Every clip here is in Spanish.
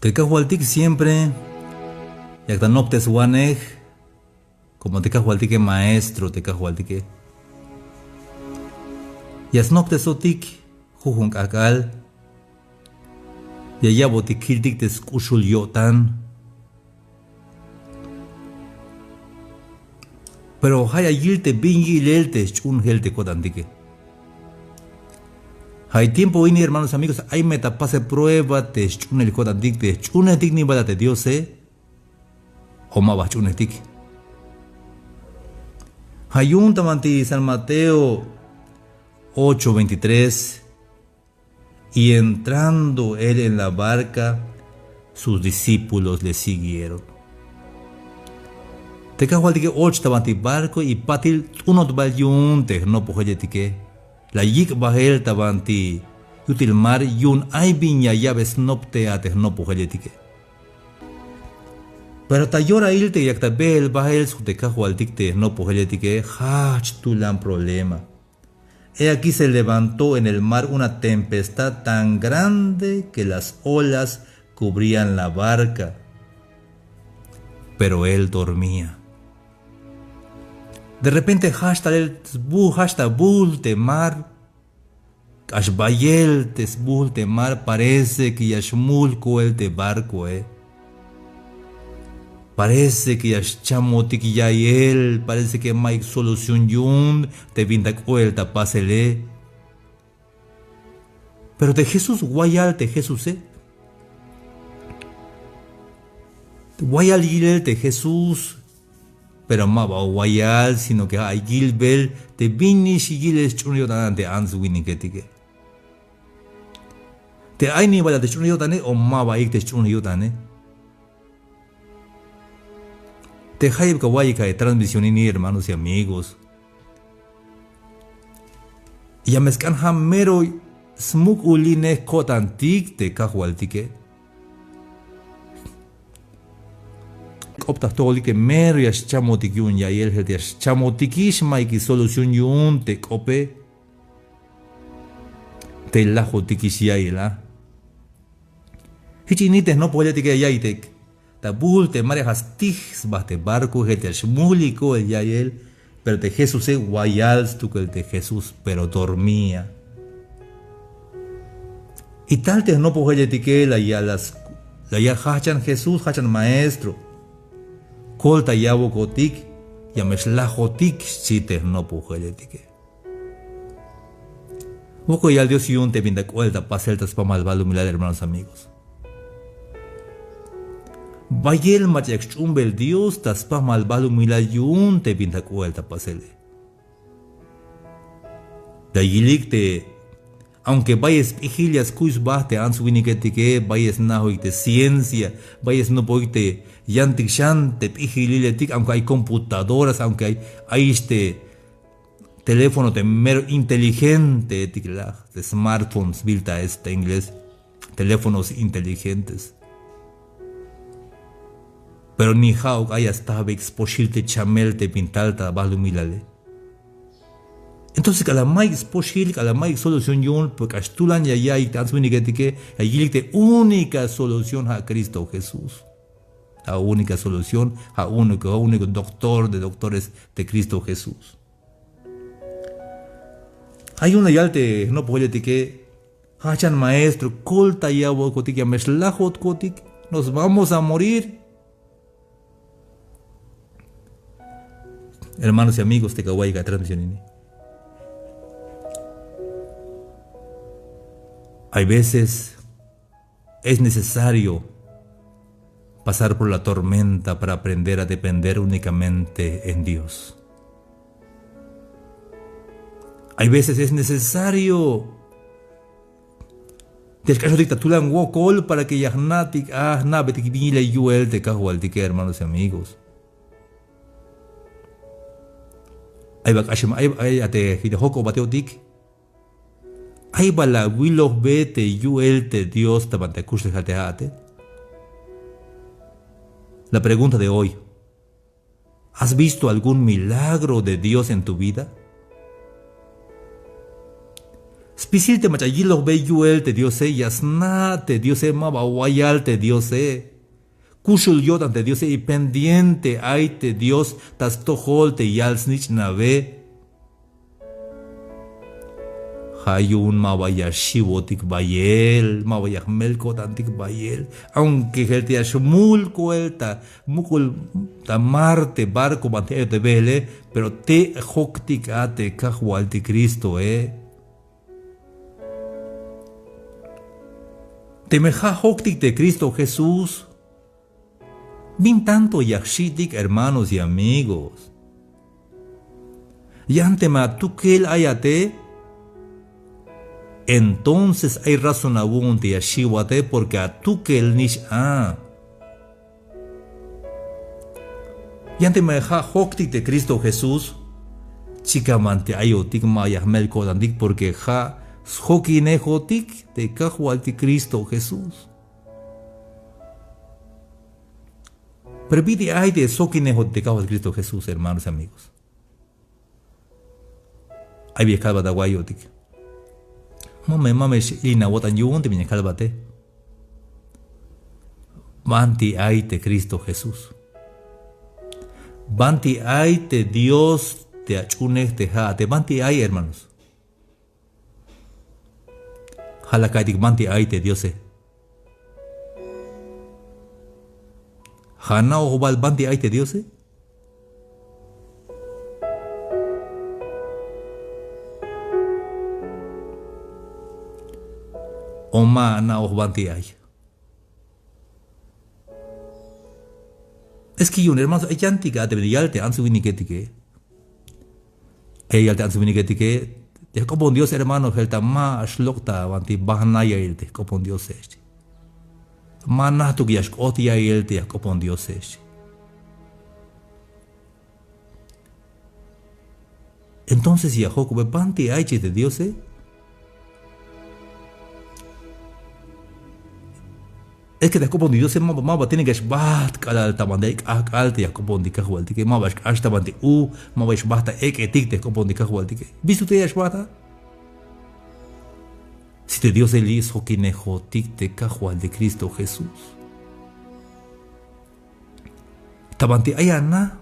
Tecahualtic siempre, yactanoptes guanej, como tecahualtique maestro, tecahualtique. Yasnoptes otik, jujunk akal, yayabotik kiltik teskushul yotan. Pero haya yilte bingi lelte chun helte kodantique. Hay tiempo ini, hermanos amigos, hay metapase prueba te chun el kodantik te chun etik ni badate Dios o ma chun etik. Hay un tamanti San Mateo 8:23 y entrando él en la barca, sus discípulos le siguieron. Te cajualtique 8 tabanti barco y patil unot balyunte no pujeletike. La yik bahel tabanti util mar yun ay viña llaves nopte ate no pujeletike. Pero tayora ilte yakta bel bahel su te cajualtique no pujeletike hach tulan problema. He aquí se levantó en el mar una tempestad tan grande que las olas cubrían la barca. Pero él dormía. De repente hasta bulte mar, ashbayel bulte mar, parece que yashmulko el te barco, Parece que yashchamotik yayel, parece que Mike solución yun, te vindak el tapasele. Pero de Jesús guayal te Jesús, Guayal yil te Jesús. Pero ma ba guayal, sino que hay gilbel, te vinish y giles chunio tanante ans winning ketike. Te hay ni bala de chunio tane o ma ba ik te chunio tane. Te hayib kawaika de transmisión ni hermanos y amigos. Y a mezcan hamero smuk uline kotantik te kahualtike. Optas todo que mero yas chamotik yun ya el het yas chamotikish maiki solución yun te cope te lajo tikish ya ila hichinites no política ya itek ta bulte mare hastix baste barco het yas muliko el ya el pero te Jesús guayals tu que el te Jesús pero dormía y tal te no política la ya hachan Jesús hachan maestro Kolta yabo kotik, yameslajotik sites no pujeletike. Boko yal Dios yun te pinta cuelta paseltas pa malvalo milad hermanos amigos. Bayel machiak chumbel Dios tas pa malvalo milad yun te pinta cuelta pasele. Da yilik te aunque vayas pijillas kuis baste ans winiketike, vayas nahoite ciencia, vayas no poite yantik shante pijililetik, aunque hay computadoras, aunque hay teléfono de mero inteligente, de smartphones, bilta este inglés, teléfonos inteligentes. Pero ni hauk haya estaba exposilte chamelte pintalta balumilale. Entonces, cada más posible, cada más solución yun, porque astulan ya y tan que hay única solución a Cristo Jesús. La única solución a único doctor de doctores de Cristo Jesús. Hay una yalte no puede que hachan maestro, colta ya bocotic ya meslajot cotic, nos vamos a morir. Hermanos y amigos de Kawaii transmisión. Hay veces es necesario pasar por la tormenta para aprender a depender únicamente en Dios. Hay veces es necesario descaso dictatulan wokol para que yahnatik nabetik vile yuel te kahualtike hermanos y amigos. Hay bakashim hay ate hidehoko bateotik. Hay bala wilos bete yuel te Dios tabante kushte jateate. La pregunta de hoy: ¿has visto algún milagro de Dios en tu vida? Spisil te machayilo be yuel te diose yasna te diose mabawayal te diose. Kushul yotan te diose y pendiente ay te Dios tas tohol te yalsnich nave. Hayun mawaya shivotik bayel, mawaya melkotantik bayel, aunque helte ashmul kuelta, mukul tamarte barco manteo te vele, pero te hoktik ate kahwalti Cristo, Te meja hoktik de Cristo Jesús. Bin tanto yakshitik, hermanos y amigos. Yantema tukel ayate. Entonces hay razón abunde y ashiwate porque a tukel nish a. Yantema ja hoktik de Cristo Jesús. Chicamante ayotik maya melkodandik porque ja hokinejotik de kahwalti Cristo Jesús. Permite ay de sokinejot de kahwalti Cristo Jesús, hermanos y amigos. Ay viejaba da guayotik. Mame ina wotan yuun te miña calvate. Banti ay te Cristo Jesús. Banti ay te Dios te achunej te ja. Te banti ay, hermanos. Halakaitik banti ay te Diose. Hana o hobal banti ay te Diose. Oma na banti ay. Es que un hermano ayantika te yalte ansu viniketike. Yalte ansu viniketike. Te copon Dios, hermano, helta ma ashlokta banti bahna yalte copon Dios este. Ma nahtu yash oti yalte copon Dios este. Entonces ya joco banti ay de Dios, Es que te copon Dios maba tiene que shbat kalal tamande alte ya copon di kahwalti que maba hasta banti maba shbata etik te copon di kahwalti que. ¿Viste usted shbata? Si te Dios el hizo kinejo tik te kahwal de Cristo Jesús. Tabanti ayana.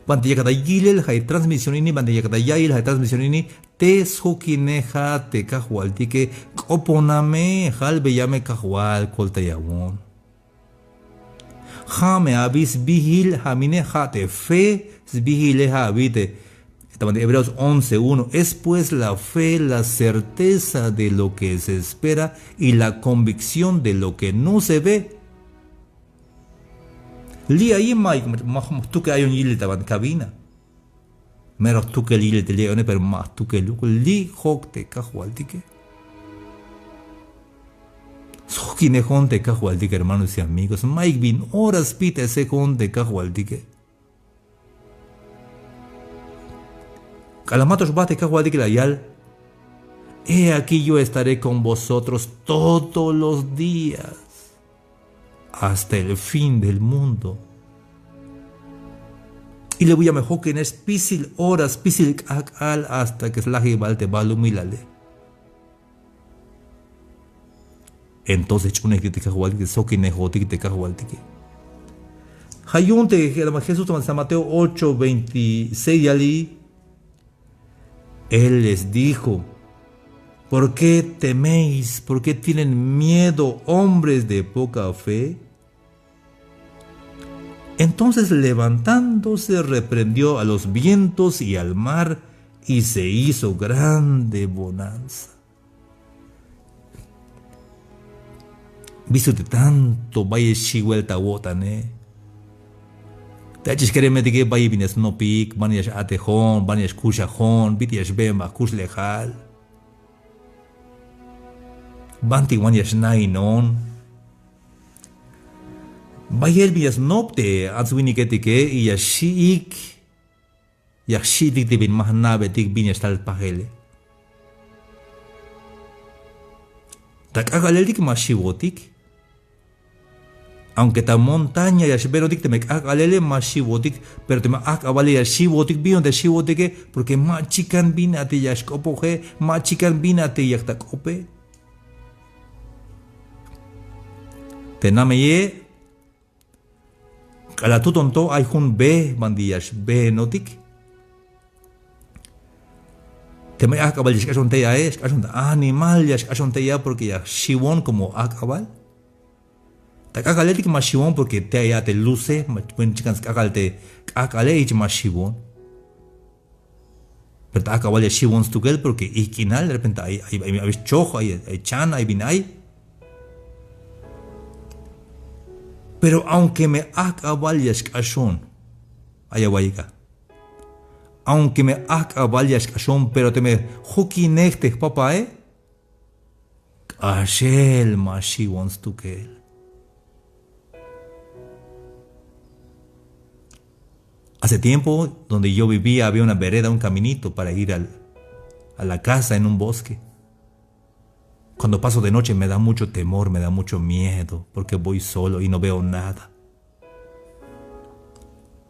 Banti yakata yilel hay transmisión ini banti yakata yail hay transmisión ini te sokineja te kahwal tike koponame halbe yame kahwal kolta yawon. Jame abis bihil hamine jate fe bihile habite. Hebreos 11:1 es pues la fe la certeza de lo que se espera y la convicción de lo que no se ve. Li ahí tú que hay un yile taban cabina. Menos tú que el yile te leone, pero más tú que li hok te cajualtique. Soquinejón te cajualtique, hermanos y amigos. Mike bin horas pita ese con te cajualtique. Calamatos bate cajualtique la yal. He aquí yo estaré con vosotros todos los días, hasta el fin del mundo. Y le voy a mejor que en es pisil horas, pisil al hasta que es la jibalte balumilale. Entonces chune que te cajualtique, soquinejotique te cajualtique. Hayunte Jesús San Mateo 8:26 ali. Él les dijo: ¿por qué teméis? ¿Por qué tienen miedo, hombres de poca fe? Entonces levantándose reprendió a los vientos y al mar y se hizo grande bonanza. Vístete tanto vaya chihuelta wotane. Te achis quereme de que vaya vines no pic, vanias atejón, vanias cuchajón, vitias bemba, cuslejal. Banti vanias nainon. Bayel bias nopte ansuiniketike y yashik yashitik de bin mahnabe tik bin yastal pagele. Tak agaleldik mashiwotik. Aunque ta montaña ya berotik te me alele más shivotik, pero te me avale ya shivotik bion de shivotike, porque más chican binate ya shkopoje, más chican binate ya takope. Te nameye, kala tutonto hay un B bandillas B notik. Te me acabal ya shkashonte ya animal ya shkashonte ya porque ya shivon como acabal. Takakale tik mashivon porque te ya te luce, buen chicas kakalte kakale ich mashivon. Pero takakale ya shivon stukel porque ikinal de repente hay chojo, hay chan, hay binay. Pero aunque me acabal ya shkashon, ayawaika. Aunque me acabal ya shkashon, pero te me hukinekte papá ashel mashivon stukel. Hace tiempo, donde yo vivía, había una vereda, un caminito para ir a la casa en un bosque. Cuando paso de noche me da mucho temor, me da mucho miedo, porque voy solo y no veo nada.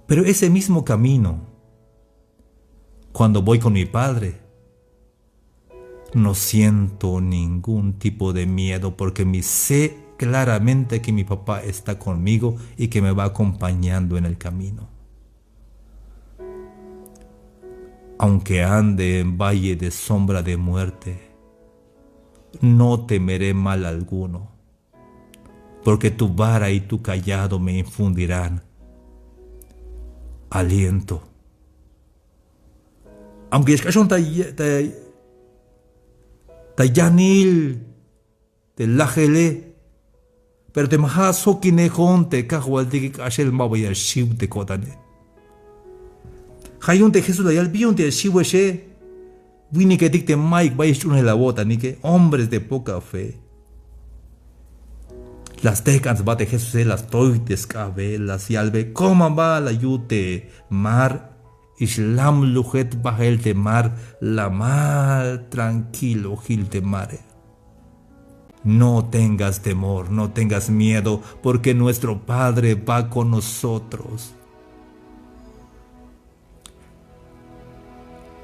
Pero ese mismo camino, cuando voy con mi padre, no siento ningún tipo de miedo, porque me sé claramente que mi papá está conmigo y que me va acompañando en el camino. Aunque ande en valle de sombra de muerte, no temeré mal alguno, porque tu vara y tu cayado me infundirán aliento. Aunque escashon tayanil te lajele, pero te maha sokinejón te cajualtiki kashel mabaya shib te kotane. Hayun te Jesús dayal bion te shiweshe, vini que dicte Mike vais una la bota, ni que hombres de poca fe. Las decans bate Jesús las toites cabe, las yalbe, coman va la yute mar, islam lujet bajel te mar, la mar tranquilo gil te mare. No tengas temor, no tengas miedo, porque nuestro Padre va con nosotros.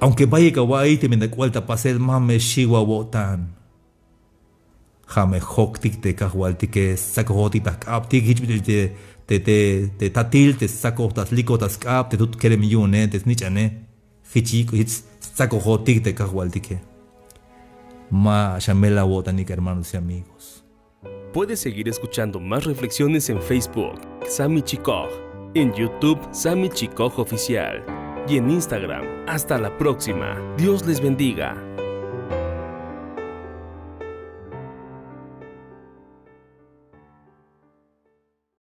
Aunque vaya kawai te menda cualta pasel mame shiwa wotan. Jame hoktik te kahualti que saco hotitas kaptik te tatil te saco tas likotas kap te tut kere millone te snichane. Hichiko hits saco hotik te kahualti que. Ma shamela wotanik hermanos y amigos. Puedes seguir escuchando más reflexiones en Facebook, Sami Chikoj, en YouTube, Sami Chikoj Oficial, y en Instagram. Hasta la próxima. Dios les bendiga.